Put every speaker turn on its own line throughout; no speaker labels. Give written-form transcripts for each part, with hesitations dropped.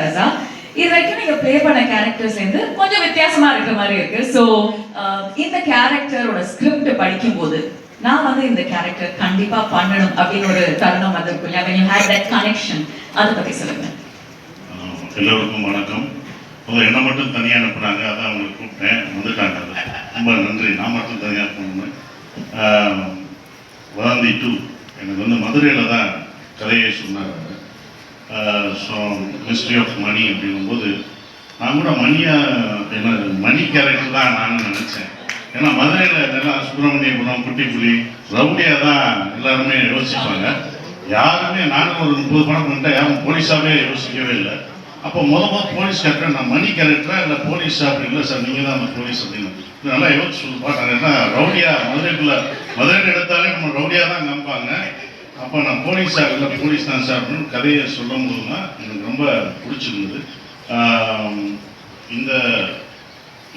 ரசா. இது வரைக்கும் நீங்க ப்ளே பண்ண கேரக்டர்ஸ்ல இருந்து கொஞ்சம் வித்தியாசமா இருக்கிற மாதிரி இருக்கு. ஸோ இந்த கேரக்டரோட ஸ்கிரிப்ட் படிக்கும்போது நான் வந்து இந்த கேரக்டர் கண்டிப்பா பண்ணணும் அப்படின்னு ஒரு தருணம் வந்திருக்கும் இல்லையா? when you had that connection, அதை பத்தி சொல்லுங்க.
எல்லோருக்கும் வணக்கம். என்னை மட்டும் தனியாக அனுப்புனாங்க, அதான் அவங்களுக்கு கூப்பிட்டேன், வந்துட்டாங்க. ரொம்ப நன்றி. நான் மட்டும் தனியாக போகணும்னு. வதந்தி 2 எனக்கு வந்து மதுரையில் தான் கதையை சொன்னார். ஸோ மிஸ்ட்ரி ஆஃப் மணி அப்படிங்கும்போது நான் கூட என்ன மணி கேரக்டர் தான் நான் நினச்சேன். ஏன்னா மதுரையில் இதெல்லாம் சுப்பிரமணியபுரம், குட்டிப்புலி, ரவுடியாக தான் எல்லாருமே யோசிப்பாங்க. யாருமே நானும் ஒரு 30 படம் பண்ணிட்டேன், யாரும் போலீஸாகவே யோசிக்கவே இல்லை. அப்போ முதல் போலீஸ் கேரக்டர் நான் மணி கேரக்டரா இல்லை போலீஸா அப்படி இல்லை சார், நீங்கள் தான் அந்த போலீஸ் அப்படின்னு நல்லா யோசிச்சு சொல்லுப்பா. நான் என்ன ரவுடியாக மதுரையில் எடுத்தாலே நம்ம ரவுடியாக தான் காமிப்பாங்க. அப்போ நான் போலீஸா இல்லை போலீஸ் தான் சார் அப்படின்னு கதையை சொல்லும் போது தான் எனக்கு ரொம்ப பிடிச்சிருந்தது.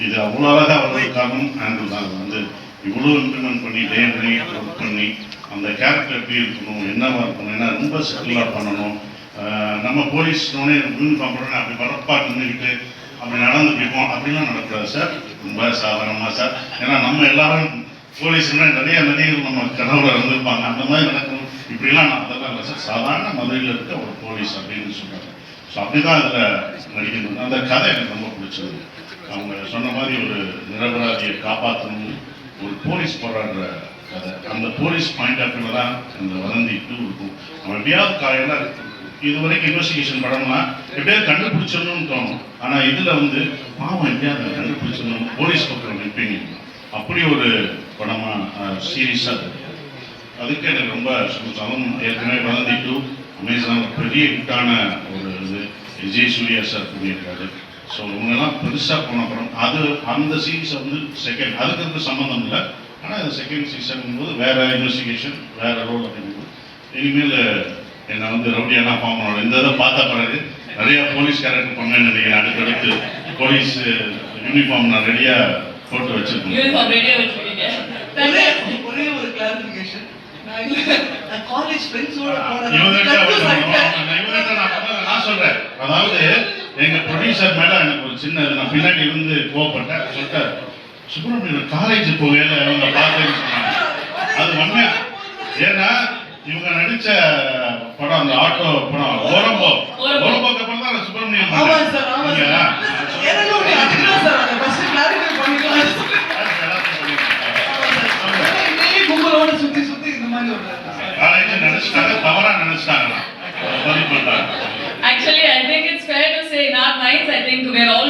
இது அவ்வளோ அழகாக வர்றதுக்காகவும் ஆண்டில் தான் வந்து இவ்வளோ இம்ப்ளிமெண்ட் பண்ணி டே அண்ட் நைட் ஒர்க் பண்ணி அந்த கேரக்டர் எப்படி இருக்கணும், என்னவா இருக்கணும், ஏன்னா ரொம்ப சிம்பிளாக பண்ணணும். நம்ம போலீஸ்னோடனே யூனிஃபார்ம் போடணும், அப்படி பரப்பா நின்றுக்கிட்டு அப்படி நடந்துருப்போம், அப்படிலாம் நடக்கூடாது சார். ரொம்ப சாதாரணமாக சார். ஏன்னா நம்ம எல்லாரும் போலீஸ்னா நிறைய நடிகர்கள் நம்ம கடவுளை இருந்திருப்பாங்க, அந்த மாதிரி நடக்கணும், இப்படிலாம் அதெல்லாம் இல்லை சார். சாதாரண மதுரையில் இருக்க ஒரு போலீஸ் அப்படின்னு சொல்கிறாங்க. ஸோ அப்படி தான் அதில் நடிக்கணும். அந்த கதை எனக்கு ரொம்ப பிடிச்சது. அவங்க சொன்ன மாதிரி ஒரு நிரபராதியை காப்பாற்றணும், ஒரு போலீஸ் போராடுற கதை. அந்த போலீஸ் பாயிண்ட் ஆஃப் வியூவில் தான் அந்த வதந்தி 2 இருக்கும். நம்ம எப்படியாவது காயெல்லாம் இது வரைக்கும் இன்வெஸ்டிகேஷன் படம்னா எப்படியாவது கண்டுபிடிச்சிடணும்னு தோணும். ஆனால் இதில் வந்து பாவம் எப்படியாவது கண்டுபிடிச்சிடணும், போலீஸ் பக்கம் நிற்பீங்க, அப்படி ஒரு படமாக சீரியஸாக. அதுக்கு எனக்கு ரொம்ப சந்தோஷம். ஏற்கனவே வதந்தி 2 அமேசான் பெரிய ஹிட்டான ஒரு இது விஜய் சூர்யா சார் பண்ணியிருக்காரு. ஸோ இவங்கெல்லாம் பெருசாக போன படம். அந்த சீரீஸை வந்து செகண்ட், அதுக்கு சம்மந்தம் இல்லை. ஆனால் அது செகண்ட் சீசன் போது வேறு இன்வெஸ்டிகேஷன், வேறு ரோல் அப்படிங்கும்போது இனிமேல் என்னை வந்து ரவுடியெல்லாம் ஃபார்ம் பண்ணணும். இந்த இதை பார்த்த பிறகு நிறையா போலீஸ் கேரக்டர் பண்ணேன்னு நினைக்கிறேன். அடுத்தடுத்து போலீஸ் யூனிஃபார்ம் நான் ரெடியாக போட்டு வச்சுருக்கேன்.
ஒரே ஒரு கிளாரிஃபிகேஷன், காலேஜ் ஃப்ரெண்ட்ஸோட
நான் சொல்றேன். அதாவது எங்க ப்ரொடியூசர் மேல எனக்கு ஒரு சின்ன நான் பின்னாடி இருந்து கோவப்பட்டேன். சொல்லிட்டார், சுப்பிரமணியன் காலேஜ் போகையில அவங்க பார்த்தேன்னு சொன்னாங்க. அது உண்மையா? ஏன்னா இவங்க நடிச்ச படம் அந்த ஆட்டோ படம் ஓரம்போக்கு அப்புறம் தான் சுப்பிரமணியன் காலேஜ் நினைச்சிட்டாங்க, தவறா நினைச்சிட்டாங்களா?
Actually, I think it's fair to say in our minds, I think we're all